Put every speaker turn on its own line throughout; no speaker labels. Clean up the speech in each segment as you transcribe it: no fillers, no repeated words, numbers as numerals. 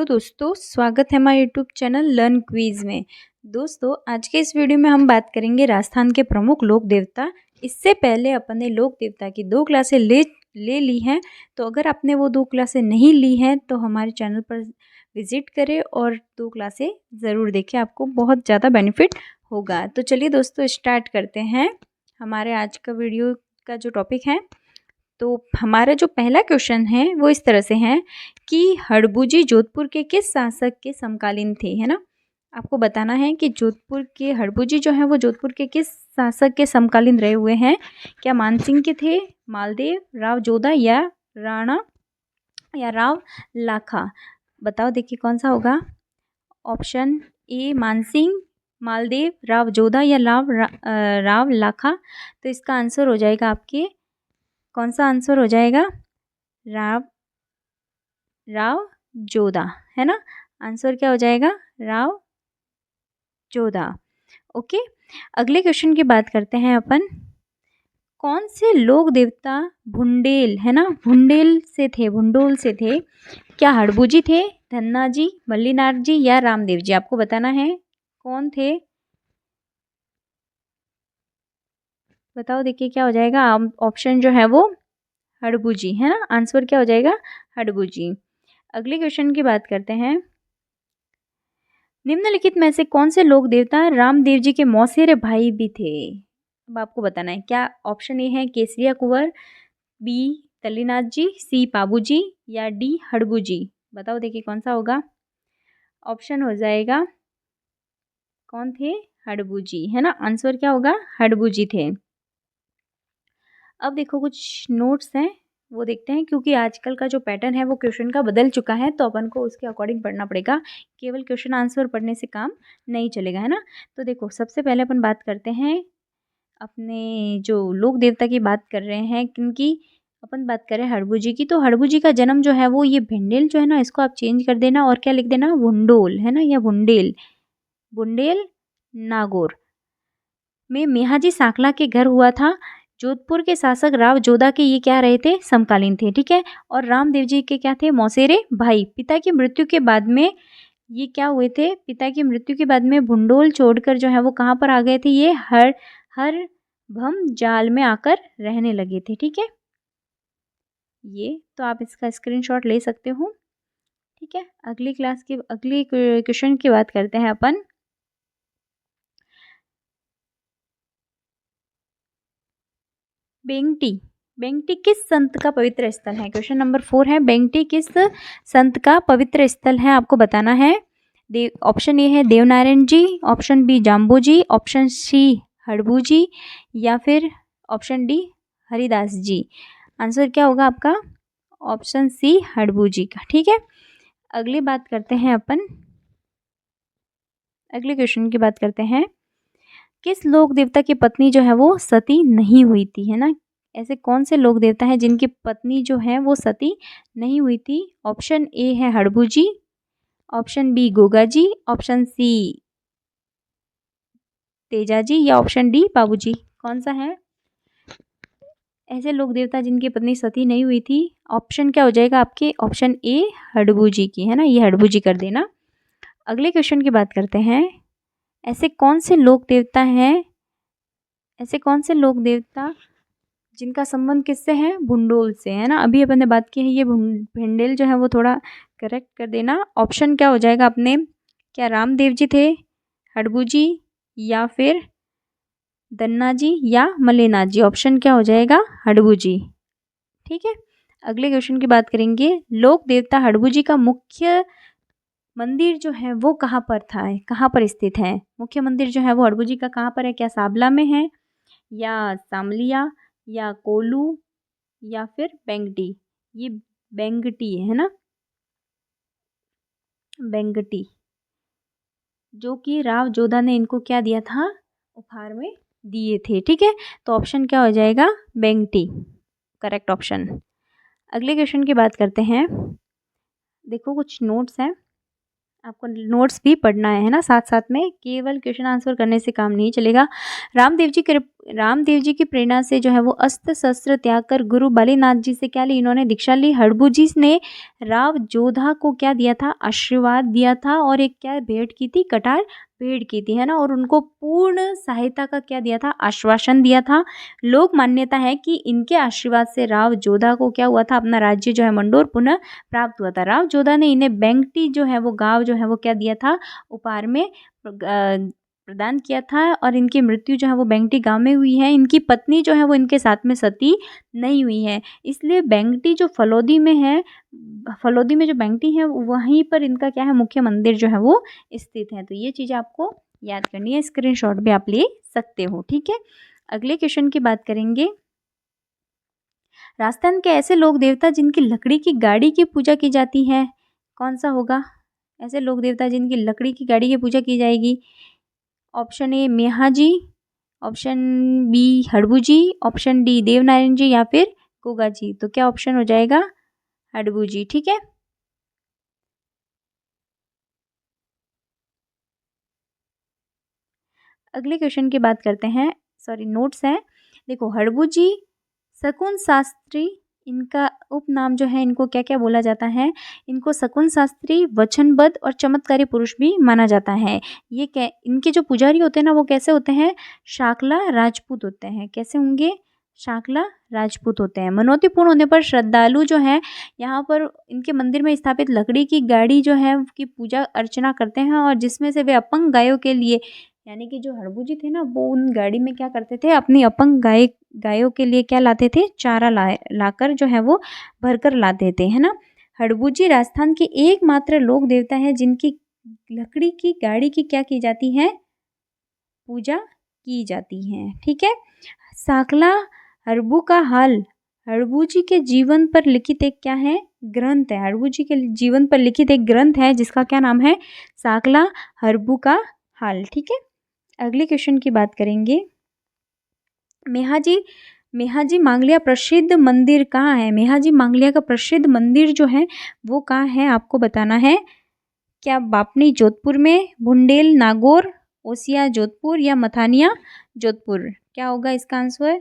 Hello दोस्तों, स्वागत है हमारे यूट्यूब चैनल लर्न क्विज में। दोस्तों, आज के इस वीडियो में हम बात करेंगे राजस्थान के प्रमुख लोक देवता। इससे पहले अपन ने लोक देवता की 2 क्लासें ले ली हैं। तो अगर आपने वो 2 क्लासें नहीं ली हैं तो हमारे चैनल पर विजिट करें और 2 क्लासें ज़रूर देखें, आपको बहुत ज़्यादा बेनिफिट होगा। तो चलिए दोस्तों, स्टार्ट करते हैं हमारे आज का वीडियो का जो टॉपिक है। तो हमारा जो पहला क्वेश्चन है वो इस तरह से है कि हड़बूजी जोधपुर के किस शासक के समकालीन थे, है ना। आपको बताना है कि जोधपुर के हड़बूजी जो है वो जोधपुर के किस शासक के समकालीन रहे हुए हैं। क्या मानसिंह के थे, मालदेव, राव जोधा या राणा या राव लाखा। बताओ, देखिए कौन सा होगा। ऑप्शन ए मानसिंह, मालदेव, राव जोधा या राव लाखा। तो इसका आंसर हो जाएगा आपके, कौन सा आंसर हो जाएगा। राव जोधा, है ना। आंसर क्या हो जाएगा, राव जोधा। ओके, अगले क्वेश्चन की बात करते हैं अपन। कौन से लोक देवता भुंडेल, है ना, भुंडोल से थे। क्या हड़बूजी थे, धन्ना जी, मल्लीनाथ जी या रामदेव जी। आपको बताना है कौन थे। बताओ, देखिए क्या हो जाएगा। ऑप्शन जो है वो हड़बूजी, है ना। आंसर क्या हो जाएगा, हड़बूजी। अगले क्वेश्चन की बात करते हैं। निम्नलिखित में से कौन से लोक देवता रामदेव जी के मौसेरे भाई भी थे। अब आपको बताना है। क्या ऑप्शन ए है केसरिया कुंवर, बी तल्लीनाथ जी, सी पाबू जी या डी हड़बू जी। बताओ, देखिए कौन सा होगा। ऑप्शन हो जाएगा, कौन थे, हड़बू जी, है ना। आंसर क्या होगा, हड़बू जी थे। अब देखो कुछ नोट्स हैं वो देखते हैं, क्योंकि आजकल का जो पैटर्न है वो क्वेश्चन का बदल चुका है, तो अपन को उसके अकॉर्डिंग पढ़ना पड़ेगा। केवल क्वेश्चन आंसर पढ़ने से काम नहीं चलेगा, है ना। तो देखो, सबसे पहले अपन बात करते हैं अपने जो लोक देवता की बात कर रहे हैं, किनकी अपन बात करें, हड़बू जी की। तो हड़बू जी का जन्म जो है वो, ये भिंडेल जो है ना, इसको आप चेंज कर देना और क्या लिख देना, भुंडोल, है ना, या भुंडेल, बुंडेल नागौर में मेहाजी साकला के घर हुआ था। जोधपुर के शासक राव जोधा के ये क्या रहे थे, समकालीन थे, ठीक है। और रामदेव जी के क्या थे, मौसेरे भाई। पिता की मृत्यु के बाद में ये क्या हुए थे, पिता की मृत्यु के बाद में भुंडोल छोड़कर जो है वो कहाँ पर आ गए थे, ये हर भम जाल में आकर रहने लगे थे, ठीक है। ये तो आप इसका स्क्रीनशॉट ले सकते हो, ठीक है। अगली क्वेश्चन की बात करते हैं अपन। बेंगटी, बेंगटी किस संत का पवित्र स्थल है। क्वेश्चन नंबर 4 है, बेंगटी किस संत का पवित्र स्थल है। आपको बताना है। ऑप्शन ए है Devnarayan ji, option B jumbo जी, ऑप्शन सी हड़बू जी या फिर ऑप्शन डी हरिदास जी। आंसर क्या होगा आपका, ऑप्शन सी हड़बू जी का, ठीक है। अगली बात करते हैं अपन, अगले क्वेश्चन की बात करते हैं। किस लोक देवता की पत्नी जो है वो सती नहीं हुई थी, है ना। ऐसे कौन से लोक देवता हैं जिनकी पत्नी जो है वो सती नहीं हुई थी। ऑप्शन ए है Harbu ji, option B Goga ji, option सी तेजा जी या ऑप्शन डी बाबू जी। कौन सा है ऐसे लोक देवता जिनकी पत्नी सती नहीं हुई थी। ऑप्शन क्या हो जाएगा आपके, ऑप्शन ए हड़बू जी की, है ना। ये हड़बू जी कर देना। अगले क्वेश्चन की बात करते हैं। ऐसे कौन से लोक देवता हैं, ऐसे कौन से लोक देवता जिनका संबंध किससे है, भुंडोल से, है ना। अभी अपन ने बात की है, ये भिंडेल जो है वो थोड़ा करेक्ट कर देना। ऑप्शन क्या हो जाएगा अपने, क्या रामदेव जी थे, हड़बू जी या फिर दन्ना जी या मल्लीनाथ जी। ऑप्शन क्या हो जाएगा, हड़बू जी, ठीक है। अगले क्वेश्चन की बात करेंगे। लोक देवता हड़बू जी का मुख्य मंदिर जो है वो कहाँ पर था, कहाँ पर स्थित है। मुख्य मंदिर जो है वो हड़बू जी का कहाँ पर है। क्या साबला में है या सामलिया या कोलू या फिर बेंगटी। ये बेंगटी है ना, बेंगटी, जो कि राव जोधा ने इनको क्या दिया था, उपहार में दिए थे, ठीक है। तो ऑप्शन क्या हो जाएगा, बेंगटी, करेक्ट ऑप्शन। अगले क्वेश्चन की बात करते हैं। देखो कुछ नोट्स हैं, आपको नोट्स भी पढ़ना है ना साथ साथ में, केवल क्वेश्चन आंसर करने से काम नहीं चलेगा। रामदेव जी की प्रेरणा से जो है वो अस्त्र शस्त्र त्याग कर गुरु बालीनाथ जी से क्या ली, इन्होंने दीक्षा ली। हड़बू ने राव जोधा को क्या दिया था, आशीर्वाद दिया था, और एक क्या भेंट की थी, कटार भेंट की थी, है ना, और उनको पूर्ण सहायता का क्या दिया था, आश्वासन दिया था। लोक मान्यता है कि इनके आशीर्वाद से राव जोधा को क्या हुआ था, अपना राज्य जो है मंडोर पुनः प्राप्त हुआ था। राव जोधा ने इन्हें बेंगटी जो है वो गांव जो है वो क्या दिया था, उपहार में प्रदान किया था, और इनकी मृत्यु जो है वो बेंगटी गांव में हुई है। इनकी पत्नी जो है वो इनके साथ में सती नहीं हुई है, इसलिए बेंगटी जो फलोदी में है, फलोदी में जो बेंगटी है वहीं पर इनका क्या है, मुख्य मंदिर जो है वो स्थित है। तो ये चीज़ आपको याद करनी है, स्क्रीनशॉट भी आप ले सकते हो, ठीक है। अगले क्वेश्चन की बात करेंगे। राजस्थान के ऐसे लोक देवता जिनकी लकड़ी की गाड़ी की पूजा की जाती है, कौन सा होगा? ऐसे लोक देवता जिनकी लकड़ी की गाड़ी की पूजा की जाएगी। Option A Mehaji, option B Harbu ji, option D Devnarayan ji, या फिर गोगा जी। तो क्या ऑप्शन हो जाएगा? हड़बू जी, ठीक है। अगले क्वेश्चन की बात करते हैं, सॉरी नोट्स हैं। देखो, हड़बू जी शकुन शास्त्री, इनका उपनाम जो है, इनको क्या क्या बोला जाता है, इनको शकुन शास्त्री, वचनबद्ध और चमत्कारी पुरुष भी माना जाता है। ये क्या, इनके जो पुजारी होते हैं ना वो कैसे होते हैं, शाकला राजपूत होते हैं। कैसे होंगे? शाकला राजपूत होते हैं। मनोतीपूर्ण होने पर श्रद्धालु जो है यहाँ पर इनके मंदिर में स्थापित लकड़ी की गाड़ी जो है की पूजा अर्चना करते हैं, और जिसमें से वे अपंग गायों के लिए, यानी कि जो हड़बू जी थे ना वो उन गाड़ी में क्या करते थे, अपनी अपंग गायों के लिए क्या लाते थे, चारा लाकर जो है वो भरकर लाते थे, है ना। हड़बू जी राजस्थान के एकमात्र लोक देवता है जिनकी लकड़ी की गाड़ी की क्या की जाती है, पूजा की जाती है, ठीक है। साकला हड़बू का हाल, हड़बू जी के जीवन पर लिखित एक क्या है, ग्रंथ है। हड़बू जी के जीवन पर लिखित एक ग्रंथ है जिसका क्या नाम है, साकला हड़बू का हाल, ठीक है। अगले क्वेश्चन की बात करेंगे। मेहाजी मांगलिया प्रसिद्ध मंदिर कहाँ है? मेहाजी मांगलिया का प्रसिद्ध मंदिर जो है वो कहाँ है, आपको बताना है। क्या बापनी जोधपुर में, भुंडेल नागौर, ओसिया जोधपुर, या मथानिया जोधपुर? क्या होगा इसका आंसर?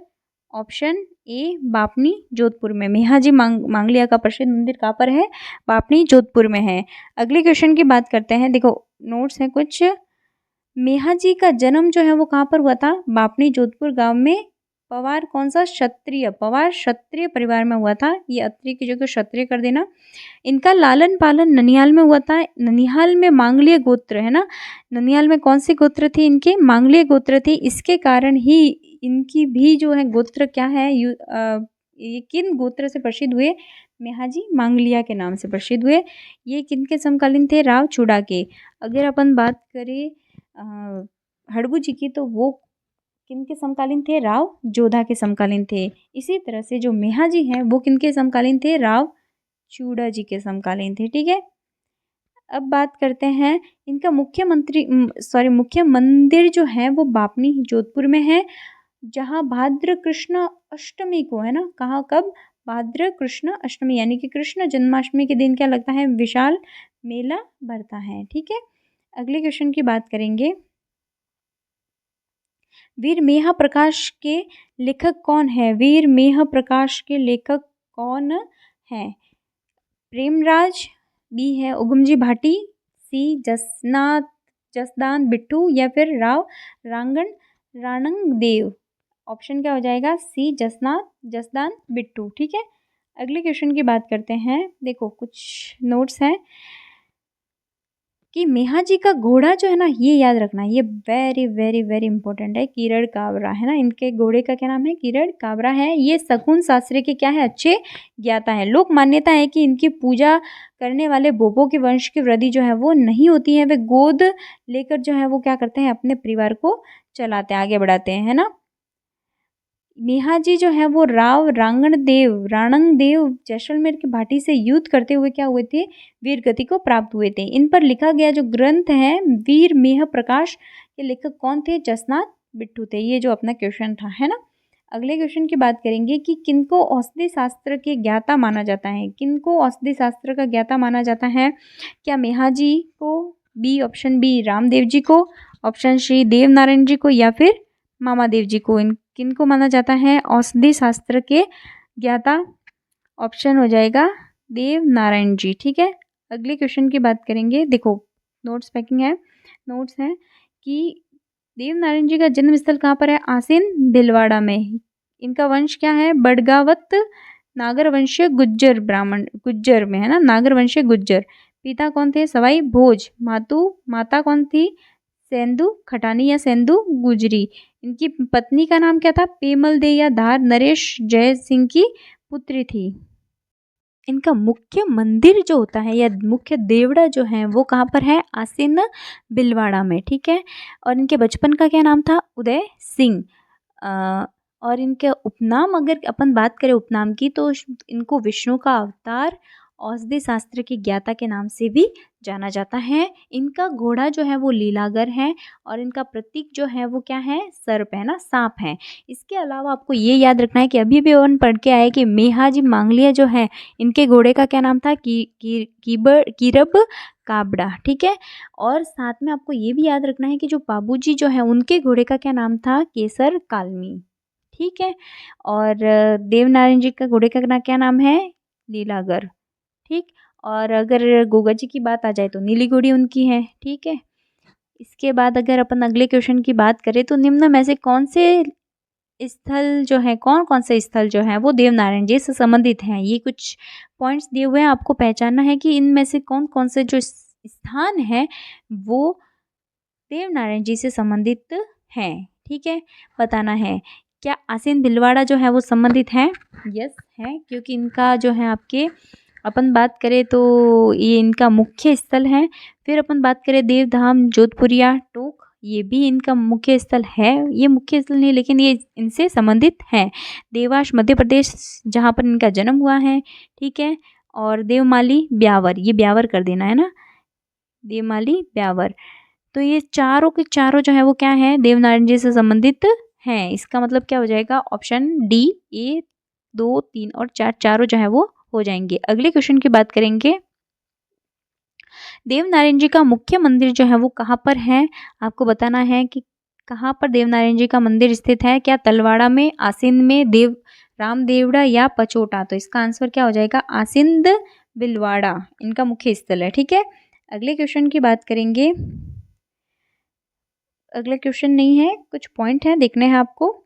ऑप्शन ए बापनी जोधपुर में। मेहाजी मांगलिया का प्रसिद्ध मंदिर कहाँ पर है? बापनी जोधपुर में है। अगले क्वेश्चन की बात करते हैं। देखो नोट्स हैं कुछ। मेहाजी का जन्म जो है वो कहाँ पर हुआ था? बापनी जोधपुर गांव में। पवार कौन सा? क्षत्रिय, पवार क्षत्रिय परिवार में हुआ था। ये अत्रि की जगह क्षत्रिय कर देना। इनका लालन पालन ननिहाल में हुआ था। ननिहाल में मांगलिय गोत्र है ना, ननिहाल में कौन सी गोत्र थी इनके? मांगलिय गोत्र थी। इसके कारण ही इनकी भी जो है गोत्र क्या है, ये किन गोत्र से प्रसिद्ध हुए? मेहाजी मांगलिया के नाम से प्रसिद्ध हुए। ये किनके समकालीन थे? राव चूड़ा के। अगर अपन बात करें हड़बू जी की, तो वो किनके समकालीन थे? राव जोधा के समकालीन थे। इसी तरह से जो मेहाजी हैं वो किनके समकालीन थे? राव चूड़ा जी के समकालीन थे, ठीक है। अब बात करते हैं इनका मुख्य मंदिर जो है वो बापनी जोधपुर में है, जहाँ भाद्र कृष्ण अष्टमी को, है ना, कहाँ कब? भाद्र कृष्ण अष्टमी, यानी कि कृष्ण जन्माष्टमी के दिन क्या लगता है? विशाल मेला भरता है, ठीक है। अगले क्वेश्चन की बात करेंगे। वीर मेहा प्रकाश के लेखक कौन है? वीर मेहा प्रकाश के लेखक कौन है? प्रेमराज, बी है उगमजी भाटी, सी जसदान बिट्टू, या फिर राव राणंग देव। ऑप्शन क्या हो जाएगा? सी जसदान बिट्टू, ठीक है। अगले क्वेश्चन की बात करते हैं। देखो कुछ नोट्स हैं कि मेहाजी का घोड़ा जो है ना, ये याद रखना, ये वेरी वेरी वेरी इंपॉर्टेंट है, किरण काबरा, है ना। इनके घोड़े का क्या नाम है? किरण काबरा है। ये शकुन शास्त्री के क्या है? अच्छे ज्ञाता है। लोक मान्यता है कि इनकी पूजा करने वाले बोबो के वंश की वृद्धि जो है वो नहीं होती है। वे गोद लेकर जो है वो क्या करते हैं? अपने परिवार को चलाते हैं, आगे बढ़ाते हैं, है ना। मेहाजी जो है वो राव राणंग देव जैसलमेर की भाटी से युद्ध करते हुए क्या हुए थे? वीर गति को प्राप्त हुए थे। इन पर लिखा गया जो ग्रंथ है वीर मेह प्रकाश, के लेखक कौन थे? जसनाथ बिट्टू थे। ये जो अपना क्वेश्चन था, है ना। अगले क्वेश्चन की बात करेंगे कि किनको औषधि शास्त्र के ज्ञाता माना जाता है? किनको औषधि शास्त्र का ज्ञाता माना जाता है? क्या मेहाजी को, B, option B Ramdev ji को, ऑप्शन सी देव नारायण जी को, या फिर मामादेव जी को। इन किनको माना जाता है औषधि शास्त्र के ज्ञाता? ऑप्शन हो जाएगा देव नारायण जी। ठीक है, अगले क्वेश्चन की बात करेंगे। देखो नोट्स पैकिंग है, नोट्स हैं कि देव नारायण जी का जन्म स्थल कहाँ पर है? आसीन भिलवाड़ा में। इनका वंश क्या है? बडगावत नागर वंशीय गुज्जर ब्राह्मण, गुज्जर में है ना, नागर वंशीय गुज्जर। पिता कौन थे? सवाई भोज। माता कौन थी? सेंधु खटानी या सेंधु गुजरी। इनकी पत्नी का नाम क्या था? पेमल दे या धार नरेश जय सिंह की पुत्री थी। इनका मुख्य मंदिर जो होता है या मुख्य देवड़ा जो है वो कहाँ पर है? आसीन भिलवाड़ा में। ठीक है, और इनके बचपन का क्या नाम था? उदय सिंह। और इनके उपनाम, अगर अपन बात करें उपनाम की, तो इनको विष्णु का अवतार, औषधि शास्त्र की ज्ञाता के नाम से भी जाना जाता है। इनका घोड़ा जो है वो लीलागर है, और इनका प्रतीक जो है वो क्या है? सर्प है ना, सांप है। इसके अलावा आपको ये याद रखना है कि अभी भी अपन पढ़ के आए कि मेहाजी मांगलिया जो है, इनके घोड़े का क्या नाम था? कीरब काबड़ा। ठीक है, और साथ में आपको ये भी याद रखना है कि जो बाबूजी जो है उनके घोड़े का क्या नाम था? केसर कालमी। ठीक है, और देवनारायण जी का घोड़े का क्या नाम है? लीलागर। ठीक, और अगर गोगा जी की बात आ जाए तो नीली घोड़ी उनकी है। ठीक है, इसके बाद अगर अपन अगले क्वेश्चन की बात करें तो निम्न में से कौन से स्थल जो है, कौन कौन से स्थल जो है वो देवनारायण जी से संबंधित हैं? ये कुछ पॉइंट्स दिए हुए हैं, आपको पहचानना है कि इनमें से कौन कौन से जो स्थान है वो देवनारायण जी से संबंधित हैं। ठीक है, बताना है। क्या आसीन भिलवाड़ा जो है वो संबंधित है? यस है, क्योंकि इनका जो है आपके अपन बात करें तो ये इनका मुख्य स्थल है। फिर अपन बात करें देवधाम जोधपुरिया टोक, ये भी इनका मुख्य स्थल है। ये मुख्य स्थल नहीं, लेकिन ये इनसे संबंधित है। देवास मध्य प्रदेश, जहाँ पर इनका जन्म हुआ है। ठीक है, और देवमाली ब्यावर, ये ब्यावर कर देना है ना, देवमाली ब्यावर। तो ये चारों के चारों जो है वो क्या है? देवनारायण जी से संबंधित हैं। इसका मतलब क्या हो जाएगा? ऑप्शन डी, ए 2, 3 और 4, चारों जो है वो हो जाएंगे। अगले क्वेश्चन की बात करेंगे। देवनारायण जी का मुख्य मंदिर जो है वो कहाँ पर है? आपको बताना है कि कहाँ पर देवनारायण जी का मंदिर स्थित है। क्या तलवाड़ा में, आसीन में, रामदेवड़ा या पचोटा? तो इसका आंसर क्या हो जाएगा? आसीन भिलवाड़ा इनका मुख्य स्थल है। ठीक है, अगले क्वेश्चन की बात करेंगे। अगला क्वेश्चन नहीं है, कुछ पॉइंट है, देखने हैं आपको।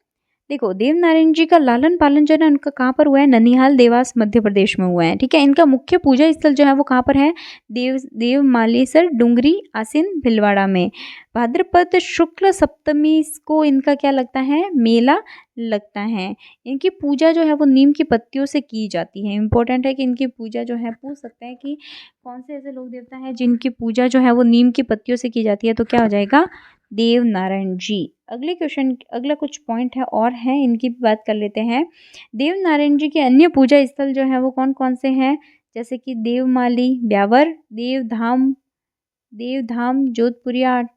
देखो देवनारायण जी का लालन पालन जो है उनका कहाँ पर हुआ है? ननिहाल देवास मध्य प्रदेश में हुआ है। ठीक है, इनका मुख्य पूजा स्थल जो है वो कहाँ पर है? देवमालेसर डुंगरी आसीन भिलवाड़ा में। भाद्रपद शुक्ल सप्तमी को इनका क्या लगता है? मेला लगता है। इनकी पूजा जो है वो नीम की पत्तियों से की जाती है। इंपॉर्टेंट है कि इनकी पूजा जो है, पूछ सकते हैं कि कौन से ऐसे लोक देवता हैं जिनकी पूजा जो है वो नीम की पत्तियों से की जाती है, तो क्या हो जाएगा? देवनारायण जी। अगले क्वेश्चन, अगला कुछ पॉइंट है और है, इनकी भी बात कर लेते हैं। देवनारायण जी के अन्य पूजा स्थल जो है वो कौन कौन से हैं? जैसे कि देवमाली ब्यावर, देवधाम जोधपुरिया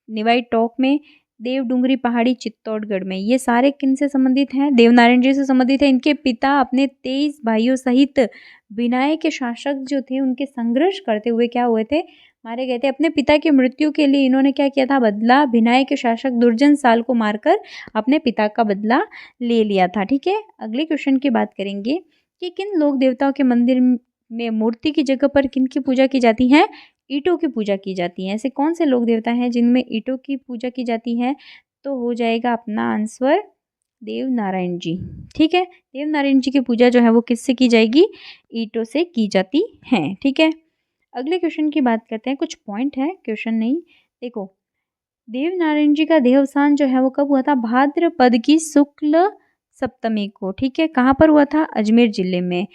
निवाई टोक में, देव डूंगरी पहाड़ी चित्तौड़गढ़ में। ये सारे किन से संबंधित हैं? देवनारायण जी से संबंधित है। इनके पिता अपने 23 भाइयों सहित बिनाय के शासक जो थे उनके संघर्ष करते हुए क्या हुए थे? मारे गए थे। अपने पिता की मृत्यु के लिए इन्होंने क्या किया था? बदला, भिनाय के शासक दुर्जन साल को मारकर अपने पिता का बदला ले लिया था। ठीक है, अगले क्वेश्चन की बात करेंगे कि किन लोक देवताओं के मंदिर में मूर्ति की जगह पर किन की पूजा की जाती है? ईंटों की पूजा की जाती है। ऐसे कौन से लोक देवता हैं जिनमें ईंटों की पूजा की जाती है? तो हो जाएगा अपना आंसर देवनारायण जी। ठीक है, देवनारायण जी की पूजा जो है वो किससे की जाएगी? ईंटों से की जाती है। ठीक है, अगले क्वेश्चन की बात करते हैं। कुछ पॉइंट है, क्वेश्चन नहीं। देखो देवनारायण जी का देहावसान जो है वो कब हुआ था? भाद्रपद की शुक्ल सप्तमी को। ठीक है, कहाँ पर हुआ था? अजमेर जिले में,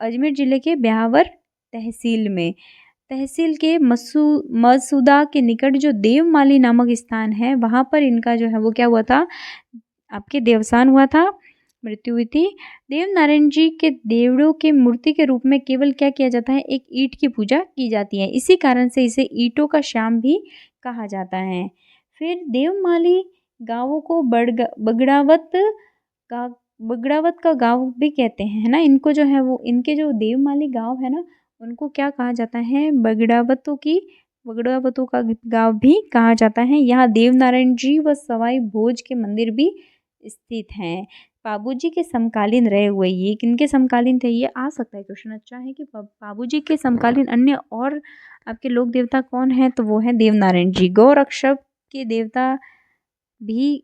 अजमेर जिले के ब्यावर तहसील में। तहसील के मसूदा के निकट जो देवमाली नामक स्थान है, वहाँ पर इनका जो है वो क्या हुआ था? आपके देवसान हुआ था, मृत्यु हुई थी। देवनारायण जी के देवड़ों के मूर्ति के रूप में केवल क्या किया जाता है? एक ईंट की पूजा की जाती है। इसी कारण से इसे ईंटों का श्याम भी कहा जाता है। फिर देवमाली गांवों को गा बगड़ावत का गांव भी कहते हैं, है ना। इनको जो है वो, इनके जो देवमाली गांव है ना, उनको क्या कहा जाता है? बगड़ावतों की वगड़ावतों का गांव भी कहा जाता है। यहाँ देवनारायण जी व सवाई भोज के मंदिर भी स्थित हैं। पाबूजी के समकालीन रहे हुए, ये किनके समकालीन थे, ये आ सकता है क्वेश्चन। अच्छा है कि पाबूजी के समकालीन अन्य और आपके लोक देवता कौन है, तो वो है देवनारायण जी। गौरक्षक के देवता भी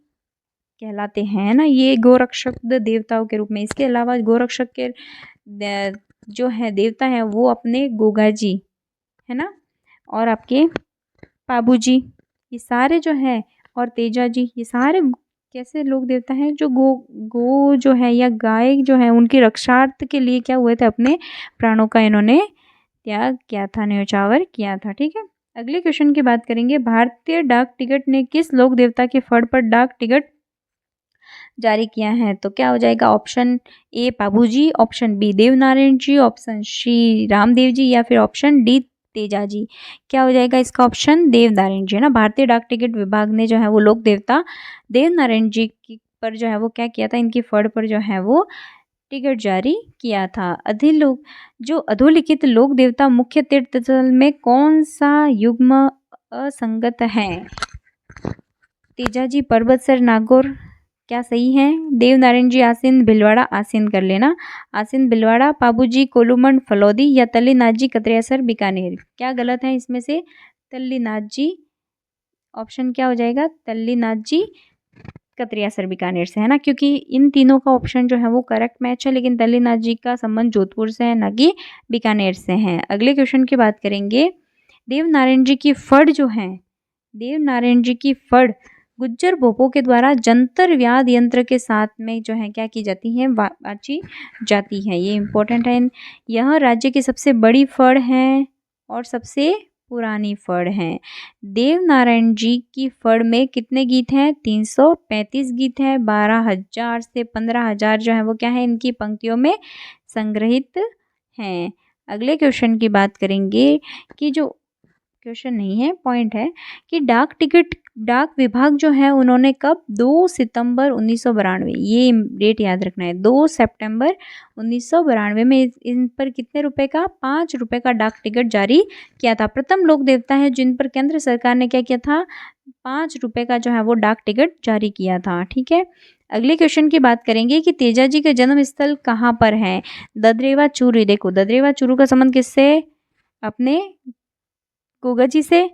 कहलाते हैं ना, ये गोरक्षक देवताओं के रूप में। इसके अलावा गोरक्षक के जो है देवता है वो अपने गोगा जी है ना, और आपके पाबू जी, ये सारे जो है, और तेजा जी, ये सारे कैसे लोग देवता हैं जो गो जो है या गाय जो है उनकी रक्षार्थ के लिए क्या हुए थे, अपने प्राणों का इन्होंने त्याग किया था, न्यौछावर किया था। ठीक है, अगले क्वेश्चन की बात करेंगे। भारतीय डाक टिकट ने किस लोक देवता के फड़ पर डाक टिकट जारी किया है, तो क्या हो जाएगा, option A Pabuji, option B Devnarayan ji, option C Ramdev ji, या फिर ऑप्शन डी तेजा जी। क्या हो जाएगा इसका ऑप्शन, देवनारायण जी है ना। भारतीय डाक टिकट विभाग ने जो है वो लोक देवता देवनारायण जी पर जो है वो क्या किया था, इनकी फड़ पर जो है वो टिकट जारी किया था। जो अधोलिखित लोक देवता मुख्य तीर्थ स्थल में कौन सा युग्म असंगत है, तेजाजी पर्वतसर नागौर, क्या सही है, देवनारायण जी आसीन भिलवाड़ा, आसीन कर लेना, आसीन भिलवाड़ा, पाबूजी कोलूमंड फलौदी, या तल्लीनाथ जी कतरियासर बीकानेर। क्या गलत है इसमें से, तल्लीनाथ जी, ऑप्शन क्या हो जाएगा, तल्लीनाथ जी कतरियासर बीकानेर से है ना, क्योंकि इन तीनों का ऑप्शन जो है वो करेक्ट मैच है, लेकिन तल्लीनाथ जी का संबंध जोधपुर से है ना कि बीकानेर से है। अगले क्वेश्चन की बात करेंगे। देवनारायण जी की फड़ जो है, देवनारायण जी की फड़ गुज्जर भोपों के द्वारा जंतर व्याध यंत्र के साथ में जो है क्या की जाती है, बाची जाती है। ये इम्पोर्टेंट है। यह राज्य की सबसे बड़ी फड़ है और सबसे पुरानी फड़ है। देवनारायण जी की फड़ में कितने गीत हैं, 335 गीत हैं। 12,000 से 15,000 जो है वो क्या है, इनकी पंक्तियों में संग्रहित हैं। अगले क्वेश्चन की बात करेंगे कि जो क्वेश्चन नहीं है, पॉइंट है कि डाक विभाग जो है उन्होंने कब, 2 सितंबर 1992, ये डेट याद रखना है, 2 सितंबर 1992 में इन पर कितने रुपए का, 5 रुपए का डाक टिकट जारी किया था। प्रथम लोक देवता है जिन पर केंद्र सरकार ने क्या किया था, 5 रुपए का जो है वो डाक टिकट जारी किया था। ठीक है, अगले क्वेश्चन की बात करेंगे कि तेजाजी का जन्म स्थल कहाँ पर है, ददरेवा चूरू। देखो ददरेवा चूरू का संबंध किससे, अपने गोगा जी से।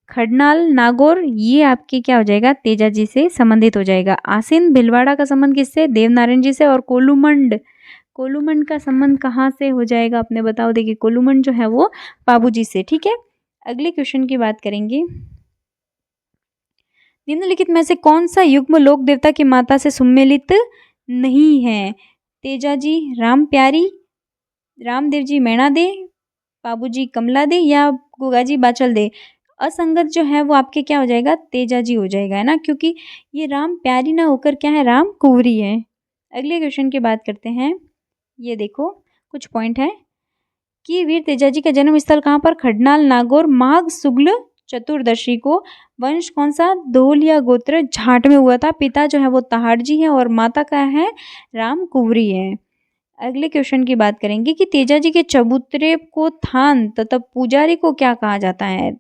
खडनाल नागौर, ये आपके क्या हो जाएगा, तेजा जी से संबंधित हो जाएगा। आसीन भिलवाड़ा का संबंध किससे, देवनारायण जी से। और कोलूमंड का संबंध कहाँ से हो जाएगा, अपने बताओ। देखिए कोलूमंड जो है वो पाबू जी से। ठीक है, अगले क्वेश्चन की बात करेंगे। निम्नलिखित में से कौन सा युग्म लोक देवता की माता से सम्मिलित नहीं है, तेजा जी राम प्यारी, रामदेव जी मैणा दे, पाबू जी कमला दे, या गोगा जी बाचल दे। असंगत जो है वो आपके क्या हो जाएगा, तेजा जी हो जाएगा है ना, क्योंकि ये राम प्यारी ना होकर क्या है, राम कुंवरी है। अगले क्वेश्चन की बात करते हैं। ये देखो कुछ पॉइंट है कि वीर तेजाजी का जन्म स्थल कहाँ पर, खडनाल नागौर, माघ शुक्ल चतुर्दशी को। वंश कौन सा, धोलिया गोत्र झाट में हुआ था। पिता जो है वो तहाड़ जी है और माता का है राम कुंवरी है। अगले क्वेश्चन की बात करेंगे कि तेजाजी के चबूतरे को थान तथा पुजारी को क्या कहा जाता है।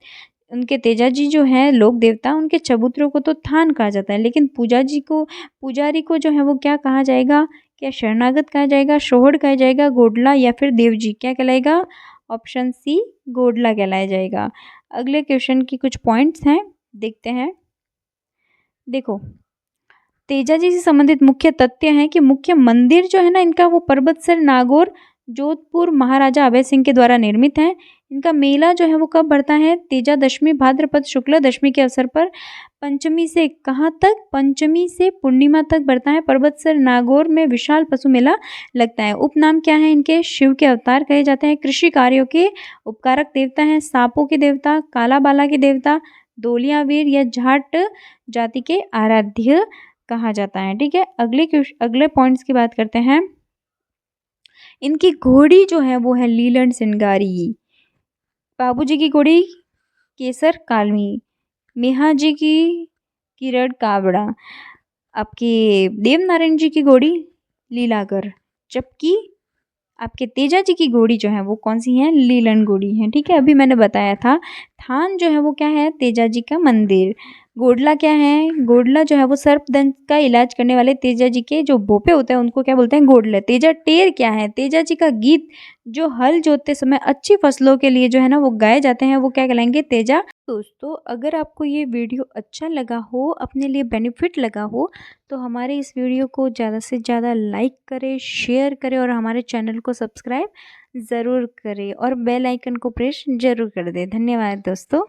उनके तेजाजी जो है लोक देवता, उनके चबूतरों को तो थान कहा जाता है, लेकिन पुजारी को जो है वो क्या कहा जाएगा, क्या शरणागत कहा जाएगा, शोहड़ कहा जाएगा, गोडला, या फिर देवजी, क्या कहलाएगा, ऑप्शन सी गोडला कहलाया जाएगा। अगले क्वेश्चन की कुछ पॉइंट्स हैं, देखते हैं। देखो तेजाजी से संबंधित मुख्य तथ्य हैं कि मुख्य मंदिर जो है ना इनका, वो पर्वतसर नागौर जोधपुर महाराजा अभय सिंह के द्वारा निर्मित है। इनका मेला जो है वो कब बढ़ता है, तेजा दशमी भाद्रपद शुक्ल दशमी के अवसर पर पंचमी से कहाँ तक, पंचमी से पूर्णिमा तक बढ़ता है। पर्वतसर नागौर में विशाल पशु मेला लगता है। उपनाम क्या है इनके, शिव के अवतार कहे जाते हैं। कृषि कार्यों के उपकारक देवता हैं। सांपों के देवता, काला बाला के देवता, दोलिया वीर या जाट जाति के आराध्य कहा जाता है। ठीक है, अगले पॉइंट्स की बात करते हैं। इनकी घोड़ी जो है वो है लीलन सिंगारी। बाबूजी की घोड़ी केसर कालमी, मेहा जी की किरण कावड़ा, आपके देवनारायण जी की घोड़ी लीलाकर, जबकि आपके तेजा जी की घोड़ी जो है वो कौन सी है, लीलन घोड़ी है। ठीक है, अभी मैंने बताया था थान जो है वो क्या है, तेजा जी का मंदिर। गोडला क्या है, गोडला जो है वो सर्पदंश का इलाज करने वाले तेजा जी के जो बोपे होते हैं उनको क्या बोलते हैं, गोडले। तेजा टेर क्या है, तेजा जी का गीत जो हल जोतते समय अच्छी फसलों के लिए जो है ना वो गाए जाते हैं, वो क्या कहलाएंगे, तेजा। दोस्तों अगर आपको ये वीडियो अच्छा लगा हो, अपने लिए बेनिफिट लगा हो, तो हमारे इस वीडियो को ज़्यादा से ज़्यादा लाइक करें, शेयर करें और हमारे चैनल को सब्सक्राइब ज़रूर करें और बेल आइकन को प्रेस ज़रूर कर दें। धन्यवाद दोस्तों।